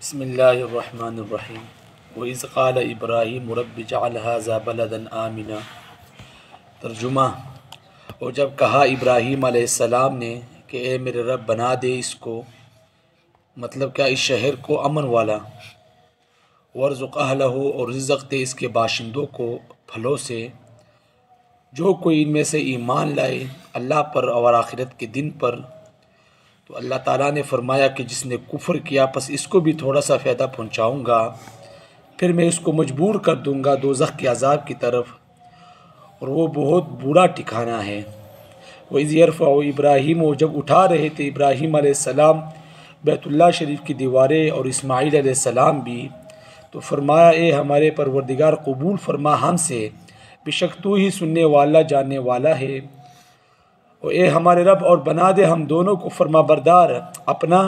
बिस्मिल्लाहिर्रहमानिर्रहीम वइज़ क़ाल इब्राहीम रब्बि जअल हाज़ा बलदन आमिना। तर्जुमा। और जब कहा इब्राहीम अलैहिस्सलाम ने कि ए मेरे रब बना दे इसको, मतलब क्या, इस शहर को अमन वाला, वर्ज़ुक़ अहलहू, और रिज़्क़ दे इसके बाशिंदों को फलों से, जो कोई इनमें से ईमान लाए अल्लाह पर और आखिरत के दिन पर। तो अल्लाह ताला ने फरमाया कि जिसने कुफ्र किया बस इसको भी थोड़ा सा फ़ायदा पहुंचाऊंगा, फिर मैं इसको मजबूर कर दूंगा दोज़ख के अज़ाब की तरफ, और वो बहुत बुरा ठिकाना है। वह इज़ यरफ़अ इब्राहीम, वो जब उठा रहे थे इब्राहीम अलैहिस्सलाम बैतुल्लाह शरीफ की दीवारें और इस्माईल अलैहिस्सलाम भी, तो फरमाया ए हमारे परवरदिगार कबूल फरमा हमसे, बेशक तू ही सुनने वाला जानने वाला है। और ए हमारे रब, और बना दे हम दोनों को फरमाबरदार अपना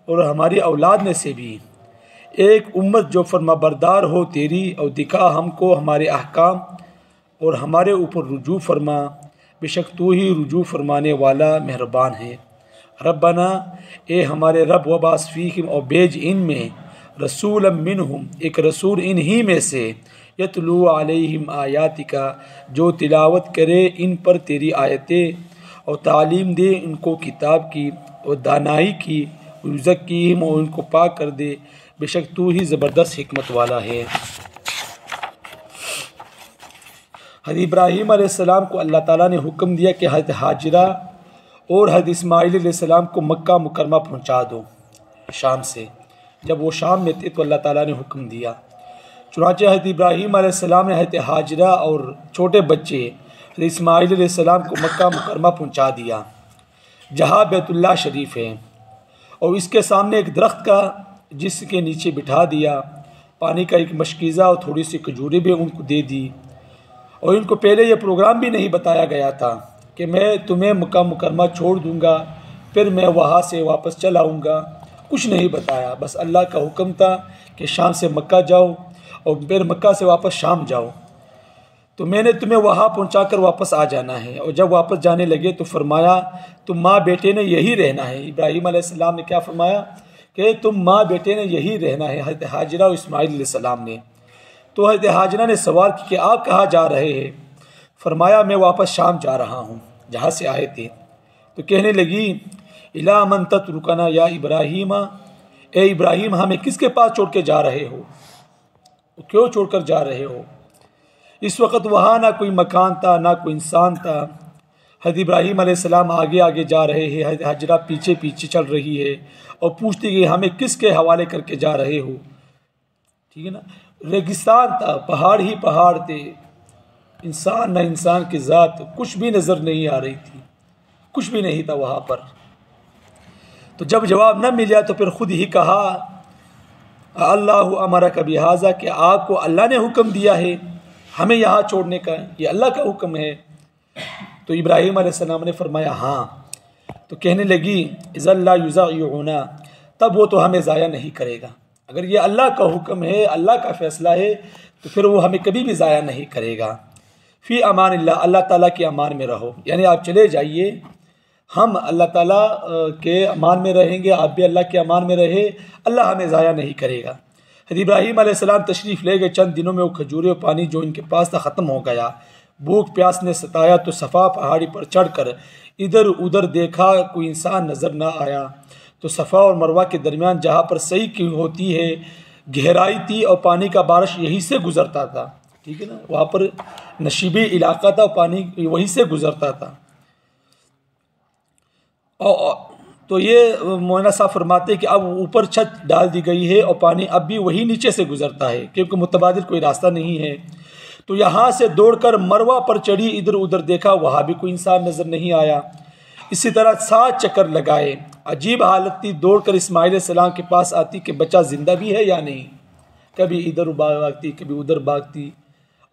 और हमारी औलाद में से भी एक उम्मत जो फरमाबरदार हो तेरी, और दिखा हमको हमारे अहकाम और हमारे ऊपर रुजू फरमा, बेशक तू ही रुजू फरमाने वाला मेहरबान है। रब्बना, ए हमारे रब, वबास फ़ीहिम, और भेज इनमें रसूलन मिनहुम, एक रसूल इन्हीं में से, यतलू अलैहिम आयातिका, जो तिलावत करे इन पर तेरी आयतें, और तालीम दे इनको किताब की और दानाई की, युज़क्कीहिम, और उनको पाक कर दे, बेशक तू ही ज़बरदस्त हिकमत वाला है। हज़रत इब्राहीम अलैहिस्सलाम को अल्लाह ताला ने हुक्म दिया कि हज़रत हाजिरा और हज़रत इस्माईल अलैहिस्सलाम को मक्का मुकरमा पहुँचा दो शाम से। जब वो शाम में थे तो अल्लाह ताला ने हुक्म दिया। चुनांचे हज़रत इब्राहीम अलैहिस्सलाम ने हज़रत हाजिरा और छोटे बच्चे इस्माईल अलैहिस्सलाम को मक्का मुकरमा पहुंचा दिया, जहां बैतुल्लाह शरीफ है, और इसके सामने एक दरख्त का जिसके नीचे बिठा दिया, पानी का एक मशकीज़ा और थोड़ी सी खजूरें भी उनको दे दी। और इनको पहले ये प्रोग्राम भी नहीं बताया गया था कि मैं तुम्हें मक्का मुकरमा छोड़ दूंगा फिर मैं वहाँ से वापस चल आऊँगा, कुछ नहीं बताया। बस अल्लाह का हुक्म था कि शाम से मक्का जाओ और फिर मक्का से वापस शाम जाओ, तो मैंने तुम्हें वहाँ पहुँचाकर वापस आ जाना है। और जब वापस जाने लगे तो फरमाया तुम माँ बेटे ने यही रहना है। इब्राहीम अलैहिस्सलाम ने क्या फरमाया कि तुम माँ बेटे ने यही रहना है, हज़रत हाजिरा और इस्माईल अलैहिस्सलाम ने। तो हज़रत हाजिरा ने सवाल किया कि आप कहाँ जा रहे हैं? फरमाया मैं वापस शाम जा रहा हूँ जहाँ से आए थे। तो कहने लगी इला मन तत्रुकना या इब्राहीम, ए इब्राहीम हमें किसके पास छोड़ के जा रहे हो, क्यों छोड़ कर जा रहे हो? इस वक्त वहाँ ना कोई मकान था ना कोई इंसान था। हज़रत इब्राहीम अलैहिस्सलाम आगे आगे जा रहे हैं, हज़रत हाजिरा पीछे पीछे चल रही है और पूछती कि हमें किसके हवाले करके जा रहे हो? ठीक है ना, रेगिस्तान था, पहाड़ ही पहाड़ थे, इंसान न इंसान की ज़ात कुछ भी नज़र नहीं आ रही थी, कुछ भी नहीं था वहाँ पर। तो जब जवाब न मिला तो फिर ख़ुद ही कहा अल्लाह अमरा का बिहाजा, कि आपको अल्लाह ने हुक्म दिया है हमें यहाँ छोड़ने का, ये अल्लाह का हुक्म है। तो इब्राहीम अलैहिस्सलाम ने फरमाया हाँ। तो कहने लगी इज़ल्ला युज़ायुना, तब वो तो हमें ज़ाया नहीं करेगा। अगर ये अल्लाह का हुक्म है, अल्लाह का फ़ैसला है, तो फिर वो हमें कभी भी ज़ाया नहीं करेगा। फ़ी अमानिल्लाह, अल्लाह ताला के अमान में रहो, यानी आप चले जाइए, हम अल्लाह ताला के अमान में रहेंगे, आप भी अल्लाह के अमान में रहे, अल्लाह हमें ज़ाया नहीं करेगा। हज़रत इब्राहीम अलैहिस्सलाम तशरीफ़ ले गए। चंद दिनों में वो खजूरें और पानी जो इनके पास था ख़त्म हो गया। भूख प्यास ने सताया तो सफ़ा पहाड़ी पर चढ़कर इधर उधर देखा, कोई इंसान नज़र ना आया। तो सफ़ा और मरवा के दरमियान जहाँ पर सही की होती है गहराई थी और पानी का बारिश यहीं से गुज़रता था, ठीक है ना, वहाँ पर नशीबी इलाका था, पानी वहीं से गुज़रता था। और तो ये मौलाना साहब फरमाते हैं कि अब ऊपर छत डाल दी गई है और पानी अब भी वही नीचे से गुजरता है, क्योंकि मुतबादिल कोई रास्ता नहीं है। तो यहाँ से दौड़कर मरवा पर चढ़ी, इधर उधर देखा, वहाँ भी कोई इंसान नज़र नहीं आया। इसी तरह 7 चक्कर लगाए, अजीब हालत थी। दौड़कर इस्माईल अलैहिस्सलाम के पास आती कि बच्चा ज़िंदा भी है या नहीं, कभी इधर भागती कभी उधर भागती,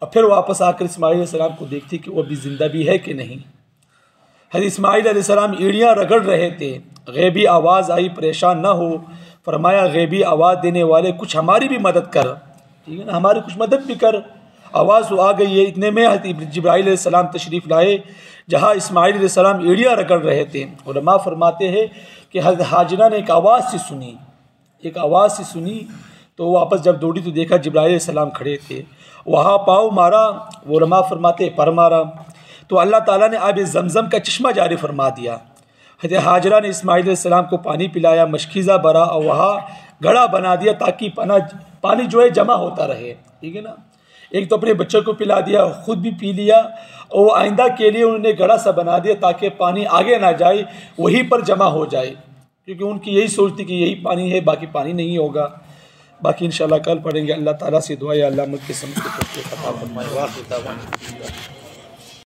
और फिर वापस आकर इस्माईल अलैहिस्सलाम को देखती कि वो अभी ज़िंदा भी है कि नहीं। हज़रत इस्माईल अलैहिस्सलाम एड़ियाँ रगड़ रहे थे, गैबी आवाज़ आई, परेशान ना हो। फरमाया गैबी आवाज़ देने वाले कुछ हमारी भी मदद कर, ठीक है ना, हमारी कुछ मदद भी कर। आवाज़ तो आ गई है। इतने में हज़रत जिब्राईल अलैहिस्सलाम तशरीफ़ लाए जहाँ इस्माईल अलैहिस्सलाम एड़ियाँ रगड़ रहे थे। उलमा फरमाते हैं कि हज़रत हाजिरा ने एक आवाज़ सी सुनी, एक आवाज़ सी सुनी, तो वो वापस जब दौड़ी तो देखा जिब्राइल सलाम खड़े थे। वहाँ पाँव मारा, वो रमा फरमाते पर मारा, तो अल्लाह ताला ने आब ज़मज़म का चश्मा जारी फरमा दिया। हज़रत हाजरा ने इस्माइल सलाम को पानी पिलाया, मशकीज़ा भरा और वहाँ घड़ा बना दिया ताकि पानी जो है जमा होता रहे, ठीक है ना। एक तो अपने बच्चों को पिला दिया, ख़ुद भी पी लिया, और आइंदा के लिए उन्होंने घड़ा सा बना दिया ताकि पानी आगे ना जाए, वहीं पर जमा हो जाए, क्योंकि उनकी यही सोच थी कि यही पानी है, बाकी पानी नहीं होगा। बाकी इंशाल्लाह कल पढ़ेंगे। अल्लाह ताला से दुआ है अल्लाह मुझ के समझ के